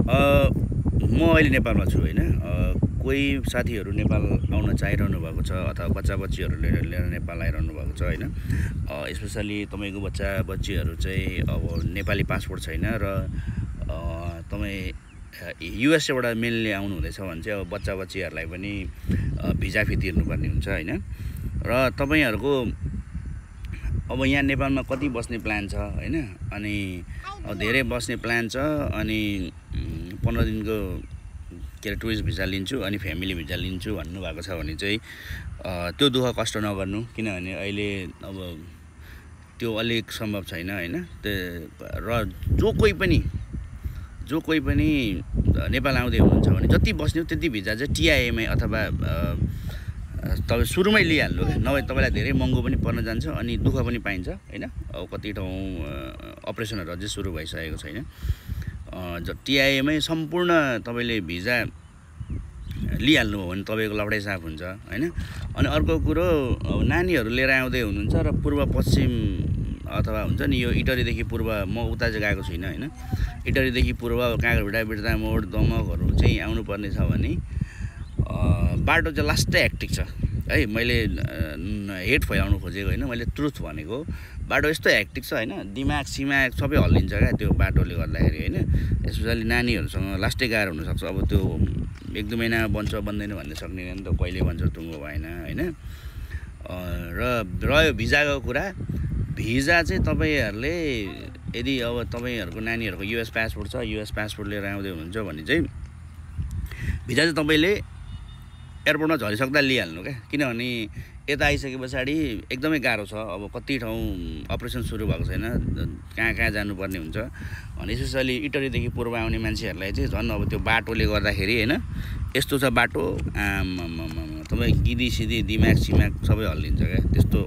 म अहिले नेपालमा छु होइन। कोही साथीहरू नेपाल आउन चाहिरहनु भएको छ अथवा बच्चा-बच्चीहरू लिएर नेपाल आइरहनु भएको छ होइन। स्पेसली तपाईँको बच्चा-बच्चीहरू चाहिँ अब नेपाली पासपोर्ट छैन र तपाईँ युएसएबाट मेनली आउनु हुँदैछ भने चाहिँ अब बच्चा-बच्चीहरूलाई पनि भिजा फी तिर्नुपर्ने हुन्छ होइन। र तपाईँहरूको अब यहाँ नेपालमा कति बस्ने प्लान छ होइन, अनि धेरै बस्ने प्लान छ अनि 15 दिनको के अरे टुरिस्ट भिजा लिन्छु अनि फ्यामिली भिजा लिन्छु भन्नुभएको छ भने चाहिँ त्यो दुःख कष्ट नगर्नु, किनभने अहिले अब त्यो अलिक सम्भव छैन होइन। र जो कोही पनि नेपाल आउँदै हुनुहुन्छ भने जति बस्ने हो त्यति भिजा चाहिँ टिआइएमै अथवा तपाईँ सुरुमै लिइहाल्नु क्या, नभए तपाईँलाई धेरै महँगो पनि पर्न जान्छ अनि दुःख पनि पाइन्छ होइन। अब कति ठाउँ अपरेसनहरू अझै सुरु भइसकेको छैन। टिआइएमै सम्पूर्ण तपाईँले भिजा लिइहाल्नु हो भने तपाईँको लफडै साफ हुन्छ होइन। अनि अर्को कुरो, नानीहरू लिएर आउँदै हुनुहुन्छ र पूर्व पश्चिम अथवा हुन्छ नि यो इटरीदेखि पूर्व, म उता चाहिँ गएको छुइनँ होइन, इटरीदेखि पूर्व काँक्रेभिटा बिर्तामोड दमकहरू चाहिँ आउनुपर्ने छ भने बाटो चाहिँ लास्टै हेक्टिक छ है। मैले हेट फैलाउनु खोजेको होइन, मैले ट्रुथ भनेको। बाटो यस्तो हेक्टिक छ होइन, दिमाग सिमाग सबै हल्लिन्छ क्या त्यो बाटोले गर्दाखेरि होइन। स्पेसली नानीहरूसँग लास्टै गाह्रो हुनसक्छ। अब त्यो 1-2 महिनामा बन्छ बन्दैन भन्ने सक्ने नि त, कहिले बन्छ टुङ्गो भएन होइन। र रह्यो भिजाको कुरा, भिजा चाहिँ तपाईँहरूले यदि अब तपाईँहरूको नानीहरूको युएस पासपोर्ट छ, युएस पासपोर्ट लिएर आउँदै हुनुहुन्छ भने चाहिँ भिजा चाहिँ तपाईँले एयरपोर्टमा झरिसक्दा लिइहाल्नु क्या, किनभने यता आइसके पछाडि एकदमै गाह्रो छ। अब कति ठाउँ अपरेसन सुरु भएको छैन, कहाँ जानुपर्ने हुन्छ अनि स्पेसली इटरीदेखि पूर्व आउने मान्छेहरूलाई चाहिँ झन् अब त्यो बाटोले गर्दाखेरि होइन यस्तो छ बाटो, तपाईँ गिदी सिधी दिमाग सिमाग सबै हल्लिन्छ क्या, त्यस्तो